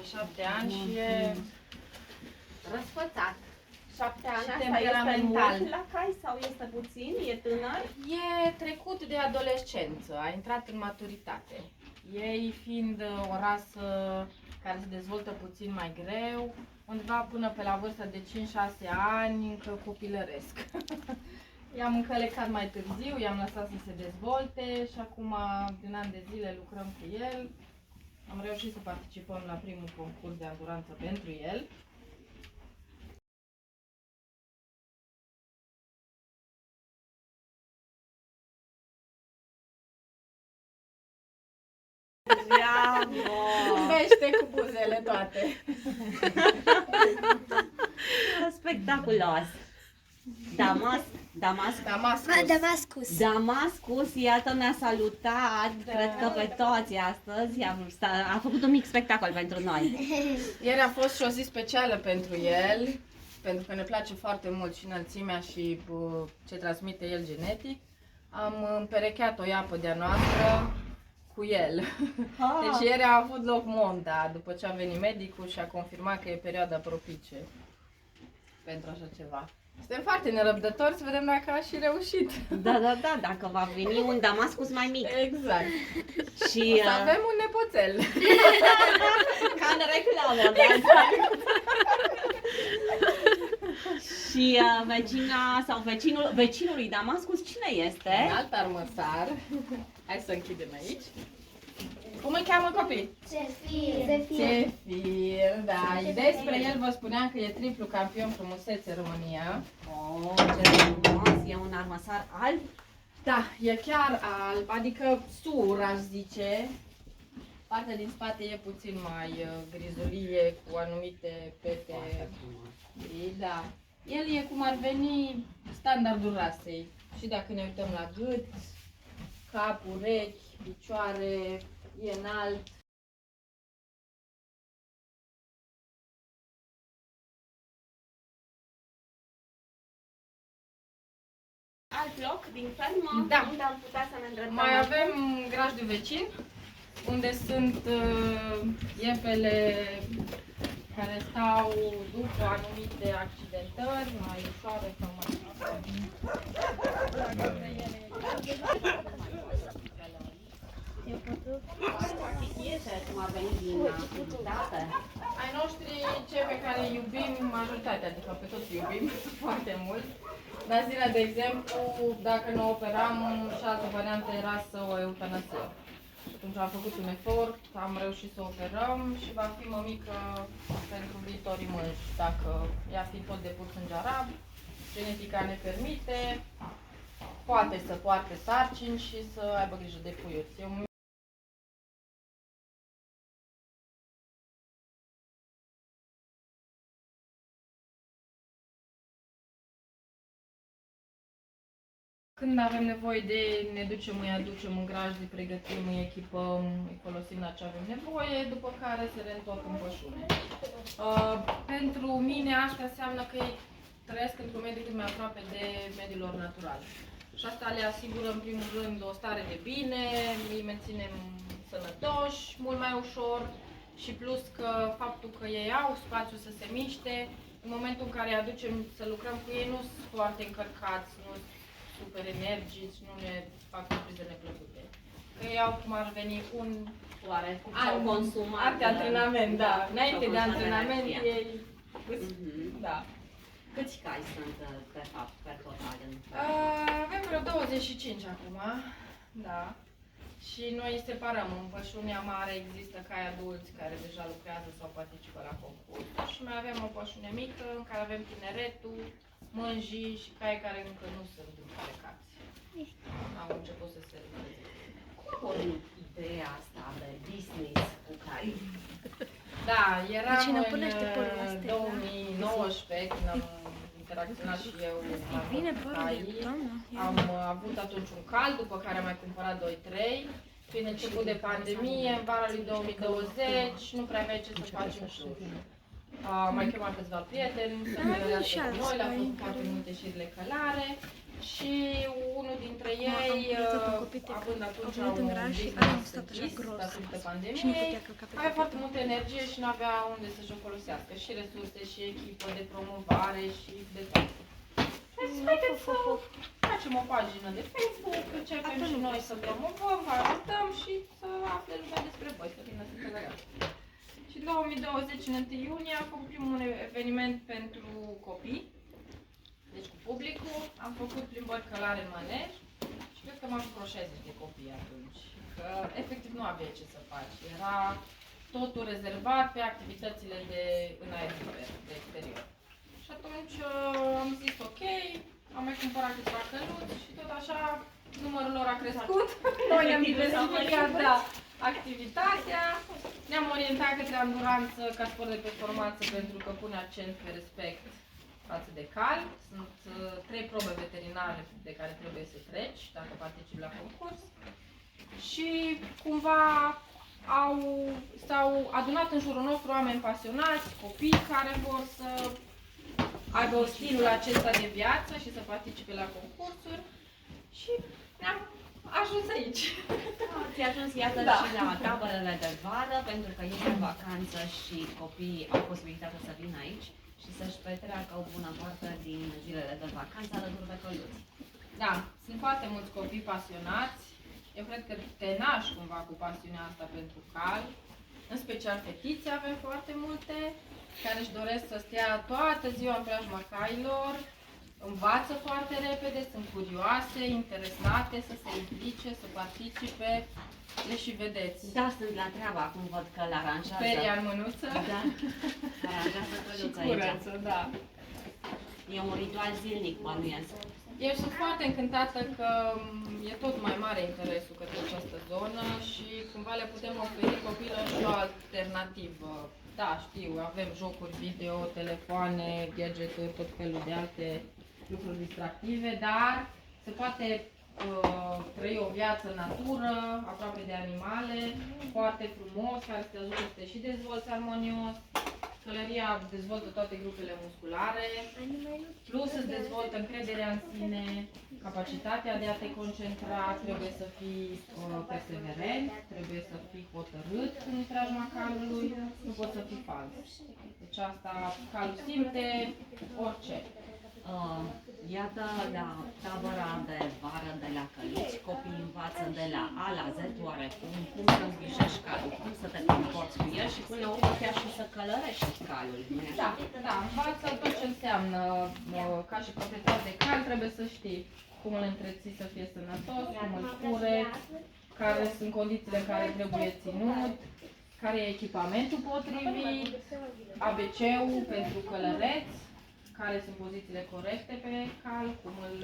7 ani și e răsfățat. 7 ani, și asta temperamental. este mult la cai sau este puțin? E tânăr? E trecut de adolescență, a intrat în maturitate. Ei fiind o rasă care se dezvoltă puțin mai greu, undeva până pe la vârsta de 5-6 ani, încă copilăresc. I-am încălecat mai târziu, i-am lăsat să se dezvolte și acum, din ani de zile, lucrăm cu el. Am reușit să participăm la primul concurs de anduranță pentru el. Zâmbește cu buzele toate. Spectaculos! Damascus, iată, ne-a salutat, cred că pe toți astăzi, a făcut un mic spectacol pentru noi. Ieri a fost și o zi specială pentru el, pentru că ne place foarte mult și înălțimea și ce transmite el genetic. Am împerecheat o iapă de-a noastră cu el. Deci ieri a avut loc monta, după ce a venit medicul și a confirmat că e perioada propice pentru așa ceva. Suntem foarte nerăbdători să vedem dacă a și reușit. Da, dacă va veni un Damascus mai mic. Exact. Și o să avem un nepoțel. Ca în reclamă, da? Și vecina sau vecinul lui Damascus, cine este? Un alt armăsar. Hai să închidem aici. Cum îl cheamă copii? Zefir, da. Despre el vă spuneam că e triplu campion frumusețe România. Oh, ce frumos! E un armăsar alb? Da, e chiar alb, adică sur, aș zice. Partea din spate e puțin mai grizulie, cu anumite pete. Da. El e cum ar veni standardul rasei. Și dacă ne uităm la gât, cap, urechi, picioare, e înalt. Alt loc din fermă? Da. Unde am putea să ne îndreptăm? Mai avem grajdul vecin, unde sunt iepele care stau după anumite accidentări, mai ușoare sau mai Cum ar veni din date? ai noștri, cei pe care îi iubim, majoritatea, adică pe toți iubim foarte mult. Dar zilea, de exemplu, dacă ne operam, și altă variantă era să o eutanasiem. Și atunci am făcut un efort, am reușit să operăm și va fi mămică pentru viitorii mânși. Dacă ea fi tot de pur sânge arab, genetica ne permite, poate să poarte sarcini și să aibă grijă de puiuți. Când avem nevoie de ei, ne ducem, îi aducem în grajd, îi pregătim, îi echipăm, îi folosim la ce avem nevoie, după care se reîntorc în pășune. Pentru mine asta înseamnă că ei trăiesc într-un mediu cât mai aproape de mediul lor natural. Și asta le asigură în primul rând o stare de bine, îi menținem sănătoși, mult mai ușor și plus că faptul că ei au spațiu să se miște, în momentul în care îi aducem să lucrăm cu ei nu sunt foarte încărcați, nu super energici, nu ne fac surprize neplăcute. Că ei au cum ar veni un consumat de antrenament, da. Înainte de antrenament ei... Da. Câți cai sunt pe fapt, pe total? Avem vreo 25 acum, da. Și noi îi separăm. În pășunia mare există cai adulți care deja lucrează sau participă la concurs. Și mai avem o pășune mică în care avem tineretul, mânjii și cai care încă nu sunt împerecați. Au început să se lucreze. Cum a pornit ideea asta de business cu cai? Da, eram în 2019 când am interacționat și eu cu caii. Am avut atunci un cal, după care am mai cumpărat 2-3. Fiind început de pandemie, în vara lui 2020, nu prea aveai ce să facem și am mai chemat câțiva prieteni să ne relaționăm cu noi, le-am făcut foarte multe șiri de călare și unul dintre ei, având atunci un business închis datorită pandemiei, avea foarte multă energie și nu avea unde să-și o folosească, și resurse, și echipă de promovare, și de toate. Haideți să facem o pagină de Facebook, începem și noi să promovăm, vă ajutăm și să afle lumea despre voi, să vină să călărească. Și în 2020, în 1 iunie, am făcut primul eveniment pentru copii, deci cu publicul. Am făcut plimbări călare în manej și cred că m-am făcut 60 de copii atunci. Că efectiv nu aveai ce să faci, era totul rezervat pe activitățile de în aer liber, de exterior. Și atunci am zis ok, am mai cumpărat câteva căluți și tot așa numărul lor a crescut. Noi ne-am diversificat activitatea, ne-am orientat către ambulanță ca sport de performanță pentru că pune accent pe respect față de cal. Sunt 3 probe veterinare de care trebuie să treci dacă participi la concurs. Și cumva s-au adunat în jurul nostru oameni pasionați, copii care vor să aibă stilul acesta de viață și să participe la concursuri și ne-am ajuns aici. Ți-a ajuns, iată, și la tabărele de vară, pentru că este vacanță și copiii au posibilitatea să vină aici și să-și petreacă o bună parte din zilele de vacanță alături de căluți. Da, sunt foarte mulți copii pasionați. Eu cred că te naști cumva cu pasiunea asta pentru cal. În special fetițe avem foarte multe, care își doresc să stea toată ziua în preajma cailor, învață foarte repede, sunt curioase, interesate, să se implice, să participe. Le și vedeți. Da, sunt la treabă, acum văd că l-aranjează. Peria în mânuță. Da, aranjează căluța aici. Curăță, da. E un ritual zilnic, bănuiesc. Eu sunt foarte încântată că e tot mai mare interesul către această zonă și cumva le putem oferi copiilor și o alternativă. Da, știu, avem jocuri video, telefoane, gadgeturi, tot felul de alte lucruri distractive, dar se poate trăi o viață în natură, aproape de animale, foarte frumos, care te ajută să te și dezvolți armonios. Călăria dezvoltă toate grupele musculare, plus îți dezvoltă încrederea în sine, capacitatea de a te concentra, trebuie să fii perseverent, trebuie să fii hotărât în preajma calului, nu poți să fii fals. Deci asta, calul simte orice. Iată, la tabăra de vară de la căluți, copiii învață de la A la Z oarecum cum să îngrijești calul, cum să te comporți cu el și până la urmă chiar și să călărești calul. Da, da, învață tot ce înseamnă ca și proprietar de cal, trebuie să știi cum îl întreții să fie sănătos, cum îl cureți, care sunt condițiile în care trebuie ținut, care e echipamentul potrivit, ABC-ul pentru călăreți, care sunt pozițiile corecte pe cal, cum îl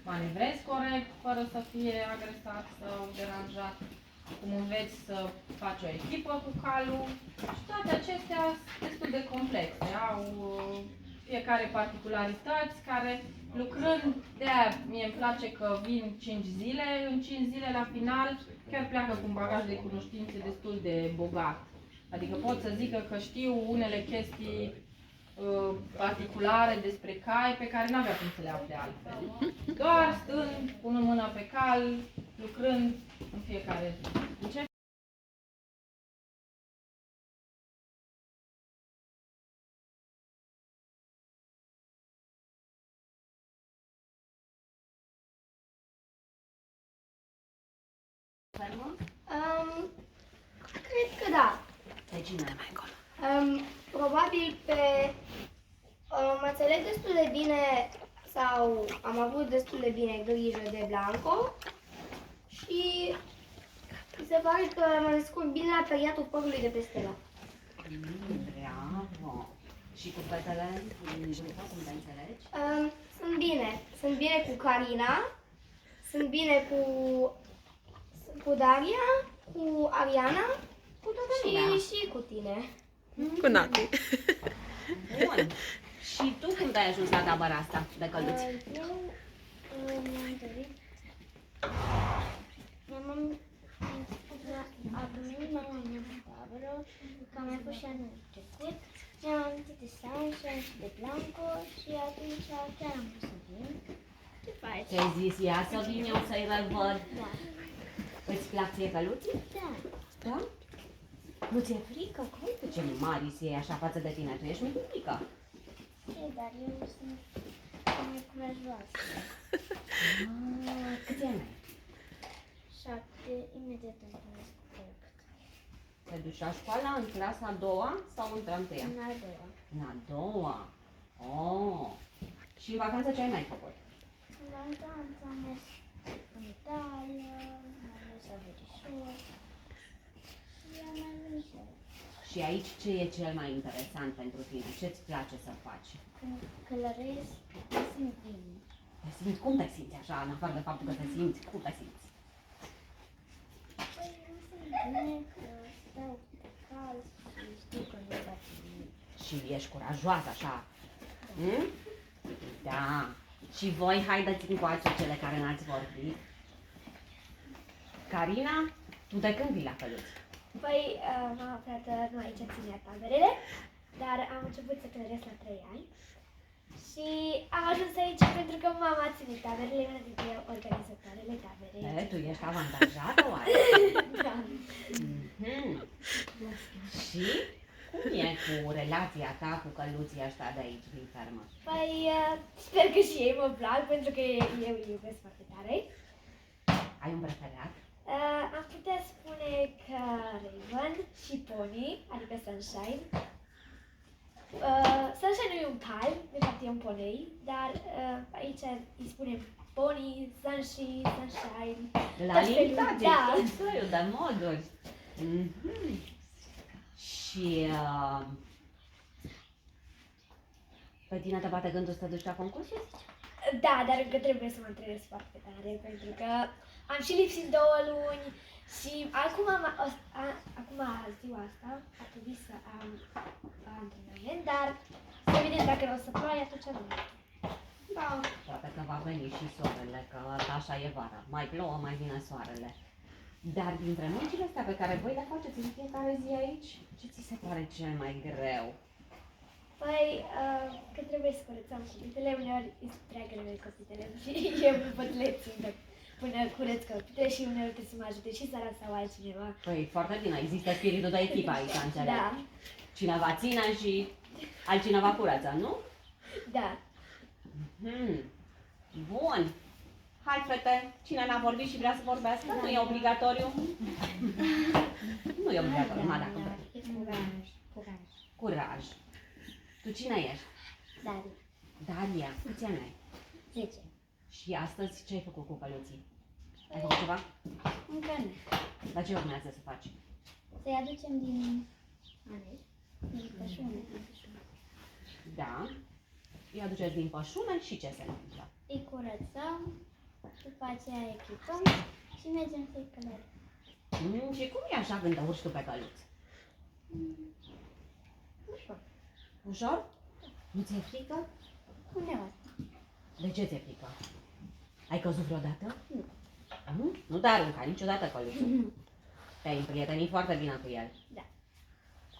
manevrezi corect, fără să fie agresat sau deranjat, cum înveți să faci o echipă cu calul și toate acestea sunt destul de complexe, au fiecare particularități care lucrând, de-aia mie îmi place că vin 5 zile, în 5 zile la final chiar pleacă cu un bagaj de cunoștințe destul de bogat. Adică pot să zică că știu unele chestii particulare despre cai pe care n-avea cum să le afle altfel. Doar stând, punând mâna pe cal, lucrând în fiecare zi. Cred că da. Pe cine? Probabil mă înțeleg destul de bine sau am avut destul de bine grijă de Blanco și mi se pare că mă descurc bine la periatul părului de pe Stella. Bravo! Și cu fetele din grupă, cum te înțelegi? Sunt bine. Sunt bine cu Carina, sunt bine cu Daria, cu Ariana și cu tine. Cu Nati. Bun. Și tu cum te-ai ajuns la tabăra asta de căluți? Eu mi-am întâlnit. A venit mama mea în tabără, că am mai fost și anul trecut. Mi-am amintit de Sunshine și de Blanco și atunci chiar am vrut să vin. Ce faci? Ți-ai zis, ia să vin eu să-i revăd. Da. Îți plac ție căluții? Da. Da? Nu ți-e frică? Că uite ce mari e așa față de tine, tu ești mică. E, dar eu sunt mai curajoasă. Câți ani ai? 7, imediat întâlnesc cu 8. Te duci la școală în clasa a doua sau în a întâia? În al doua. În a doua. Oh. Și în vacanță ce ai mai făcut? În vacanță am mers în Italia, am mers la verișor și am mai venit și aici. Și aici ce e cel mai interesant pentru tine? Ce-ți place să faci? Când călăresc, mă simt bine. Te simți? Cum te simți așa, în afară de faptul că te simți? Cum te simți? Păi mă simt bine că stau pe cal și știu că nu va fi. Și ești curajoasă așa? Hmm? Da. Și voi, haideți încoace cele care n-ați vorbit. Carina, tu de când vii la căluți? Păi, mama frată nu aici ținea taberele, dar am început să călăresc la 3 ani. Și am ajuns aici pentru că mama ține taberele, una dintre organizatoarele taberei. Tu ești avantajată, oare? Da. Mhm. Și cum e cu relația ta cu căluții ăștia de aici, din fermă? Păi, sper că și ei mă plac, pentru că eu îi iubesc foarte tare. Ai un preferat? Am putea spune că Raven și Pony, adică Sunshine. Sunshine nu e un cal, de fapt e un ponei, dar aici îi spunem Pony, Sunshine, Sunshine. La Tot felul, limitație, da. tot soiul de moduri. Mhm. Și pe tine te bate gândul să te duci la concursuri? Da, dar încă trebuie să mă antrenez foarte tare, pentru că am și lipsit 2 luni și acum, acum ziua asta ar trebui să am antrenament, dar să vedem dacă o să ploaie, atunci nu. Da. Poate că va veni și soarele, că așa e vara. Mai plouă, mai vine soarele. Dar dintre muncile astea pe care voi le faceți în fiecare zi aici, ce ți se pare cel mai greu? Păi, că trebuie să curățăm copitele, uneori îți prea greu copitele și eu nu pot le țin până curăț copitele și uneori trebuie să mă ajute și Sara sau altcineva. Păi, foarte bine, există spiritul de echipă aici, înțeleg. Da, Cineva ține și altcineva curăță, nu? da. Hmm. Bun. Hai, fete, cine n-a vorbit și vrea să vorbească, nu e obligatoriu. Nu e obligatoriu, ma dacă vrei. E curaj, curaj. Curaj. Tu cine ești? Dar, Daria, câți ani ai? 10. Și astăzi ce ai făcut cu căluții? Ai făcut ceva? Încă nu. Dar ce urmează să faci? Să-i aducem din din pășune. Da. Îi aduceți din pășune și ce se întâmplă? Îi curățăm, după aceea echipăm și mergem să-i călărim. Și cum e așa când te urci tu pe căluț? Ușor. Ușor? Nu ți-e frică? Uneori. De ce ți-e frică? Ai căzut vreodată? Nu. Nu? Nu te arunca niciodată căluțul. Te-ai împrietenit foarte bine cu el. Da.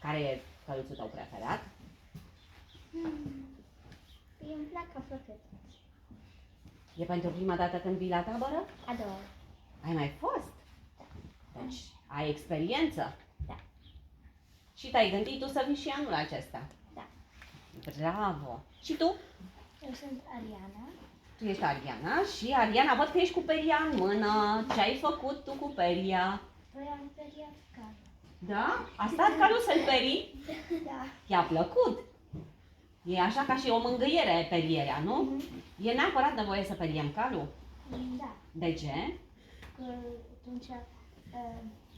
Care e căluțul tău preferat? Îi îmi plac aproape toți. E pentru prima dată când vii la tabără? A doua. Ai mai fost? Deci ai experiență? Da. Și te-ai gândit tu să vii și anul acesta? Da. Bravo! Și tu? Eu sunt Ariana. Tu ești Ariana și Ariana, văd că ești cu peria în mână. Ce ai făcut tu cu peria? Păi am periat calul. Da? A stat calul să-l perii? Da. I-a plăcut? E așa ca și o mângâiere perierea, nu? E neapărat nevoie să periem calul? Da. De ce? Că atunci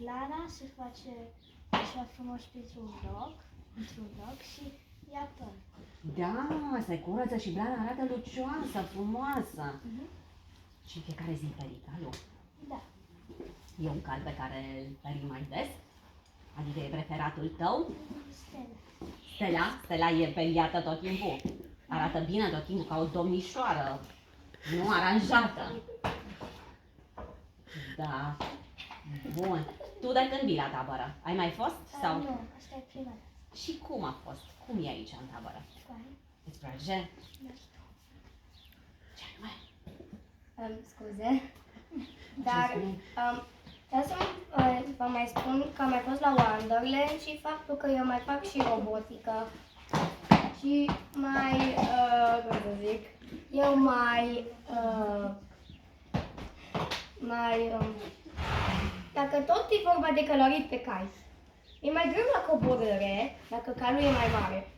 lana se face așa frumos într-un loc și ia păr. Da, se curăță și blana arată lucioasă, frumoasă. Și în fiecare zi peri calul? Da. E un cal pe care îl peri mai des? Adică e preferatul tău? Stella. Stella? Stella e periată tot timpul. Arată bine tot timpul, ca o domnișoară. Nu aranjată. Da. Bun. Tu de când vii la tabără? Ai mai fost? Sau? Nu, asta e prima dată. Și cum a fost? Cum e aici în tabără? Școală. Îți place? Da. Ce anume? Scuze. Dar vreau să vă mai spun că am mai fost la Wonderland și faptul că eu mai fac și robotică. Și mai, cum să zic, eu dacă tot e vorba de călărit pe cai, e mai greu la coborâre dacă calul e mai mare.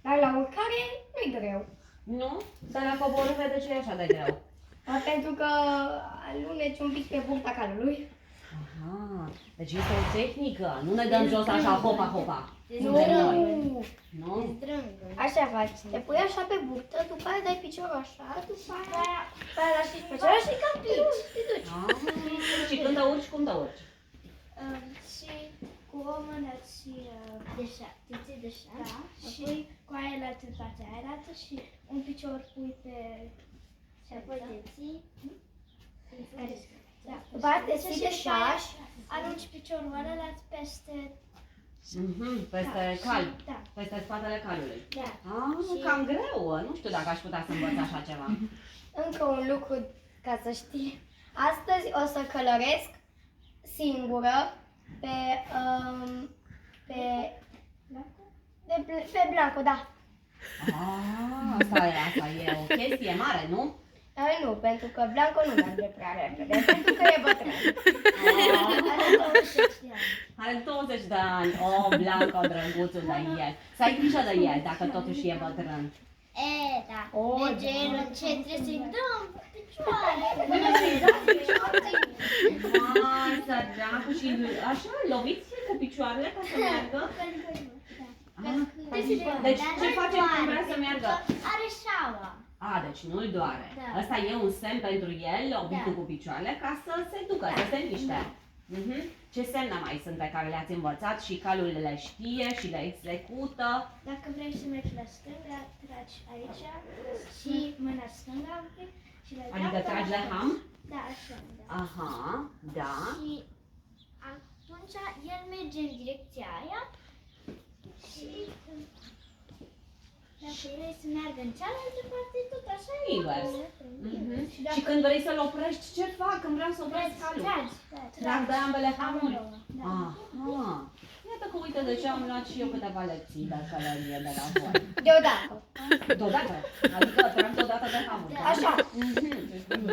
Dar la urcare nu-i greu. Nu? Dar la coborâre de ce e așa de greu? Pentru că aluneci un pic pe burta calului. Aha, deci este o tehnică, nu ne dăm jos așa, hopa, hopa. Nu. Nu? Așa faci. Te pui așa pe burtă, după aia dai piciorul așa, după aia lași pe celălalt și cam te duci. Și când te urci, cum te urci? Și cu o mână și te ții de șa, și cu aia la partea aia arată și un picior pui pe și apoi te ții. Da. După aia te ții de șaș. Arunci piciorul ăla peste Peste cal, Da. peste spatele calului. Da. Cam greu, nu știu dacă aș putea să învăț așa ceva. Încă un lucru ca să știi. Astăzi o să călăresc singură pe Blanco, da. Asta e o chestie mare, nu? Nu, pentru că Blanco nu merge prea repede, pentru că e bătrân. Are 20 de ani. Blanco, drăguțul de el. Să ai grijă de el, dacă totuși e bătrân. Da. Oh, De genul ce trebuie să-i dăm picioare. Mai săracu, și așa, loviți cu picioarele ca să meargă? Deci ce facem când vrea să meargă? Are șaua. Deci nu-l doare. Da. Ăsta e un semn pentru el, lovitul Da. cu picioarele, ca să se ducă, să se miște. Ce semne mai sunt pe care le-ați învățat și calul le știe și le execută? Dacă vrei să mergi la stânga, tragi aici și mâna stânga un pic și la Adică dreapta, tragi de așa. ham? Da, așa, da. Aha, da. Și atunci el merge în direcția aia și dacă vrei să meargă în cealaltă parte, tot așa e. Invers. Și Și când vrei să-l oprești, ce fac? Când vreau să opresc calul? Trag de ambele hamuri? Da. Aha. Iată că uite, de ce am luat și eu câteva lecții de călărie de la voi. Deodată. Deodată? Adică trag deodată de hamuri. da? Așa.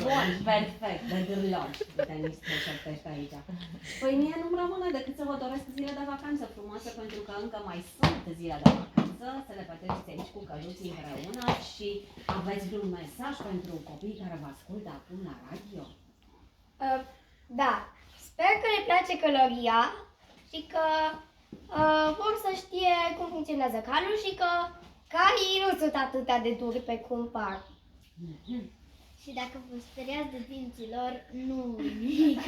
Bun, perfect, de dârlogi. Uite, nici se șoptește aici. Păi mie nu-mi rămâne decât să vă doresc zile de vacanță frumoase, pentru că încă mai sunt zile de vacanță, să le petreceți aici cu căluții împreună și aveți vreun mesaj pentru copiii care vă ascultă acum la radio? Da. Sper că le place călăria și că vor să știe cum funcționează calul și că caii nu sunt atât de duri pe cum par. Și dacă vă speriați de dinții lor, nu nimic.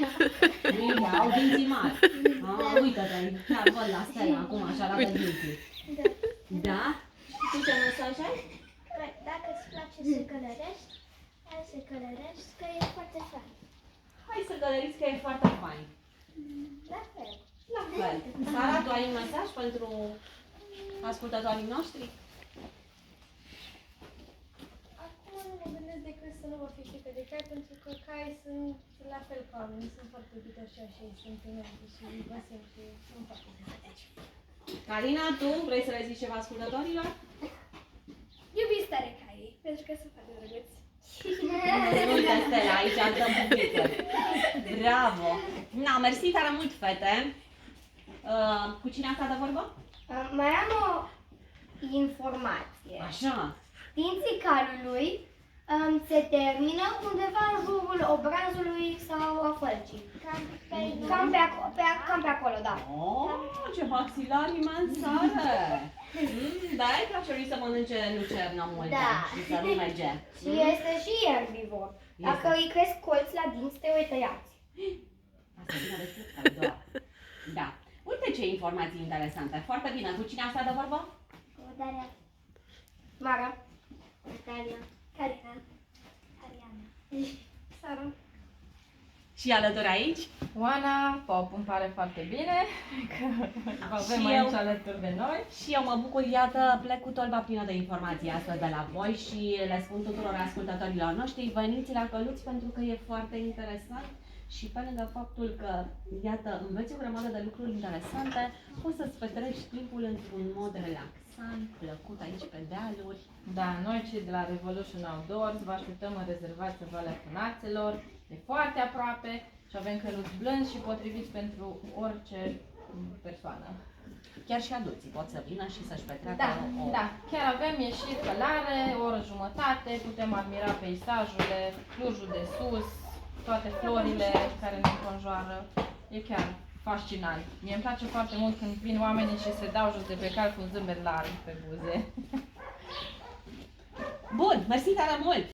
Bine, au dinții mari. Uite-te, chiar văd la Stella acum, așa arată dinții. Da. Da? Și tu ce mesaj ai? Dacă îți place să călărești, hai să călărești, că e foarte fain. Hai să călăriți că e foarte fain. La fel. La fel. Sara, tu ai un mesaj pentru ascultătorii noștri? Acum nu mă gândesc decât să nu mă fi frică de cai, pentru că caii sunt la fel ca oamenii, sunt foarte iubitoși și sunt unelte și vă simt și sunt foarte simpatici. Carina, tu vrei să le zici ceva ascultătorilor? Iubiți tare caii, pentru că sunt foarte drăguți. Uite, Stella, aici dăm publică. Bravo! Na, mersi tare mult, fete. Cu cine a stat de vorbă? Mai am o informație. Așa. Dinții calului se termină undeva în jurul obrazului sau a fălcii. Cam pe acolo, da. Ce maxilari imense are! Da, îi place lui să mănânce lucernă multe Da. și să rumege. Și este și erbivor. Dacă îi cresc colți la dinți, te o tăiați. Asta e bine de știut, care doar. Da. Uite ce informații interesante. Foarte bine. Cu cine a stat de vorbă? Daria, Mara. Daria, Carina. Ariana. Sara. și alături aici. Oana, Pop, îmi pare foarte bine că vă avem Și aici eu. alături de noi. Și eu mă bucur, iată, plec cu tolba plină de informații astăzi de la voi și le spun tuturor ascultătorilor noștri, veniți la Căluț pentru că e foarte interesant și pe lângă faptul că, iată, înveți o grămadă de lucruri interesante, poți să-ți petreci timpul într-un mod relaxant, plăcut aici pe dealuri. Da, noi cei de la Revolution Outdoors vă așteptăm în rezervația Valea Funațelor, e foarte aproape și avem căluți blânzi și potriviți pentru orice persoană. Chiar și adulții pot să vină și să-și petreacă Da, chiar avem ieșiri călare, o oră jumătate, putem admira peisajele, Clujul de sus, toate florile care ne înconjoară. E chiar fascinant. Mie îmi place foarte mult când vin oamenii și se dau jos de pe cal cu un zâmbet larg pe buze. Bun, mersi tare mult!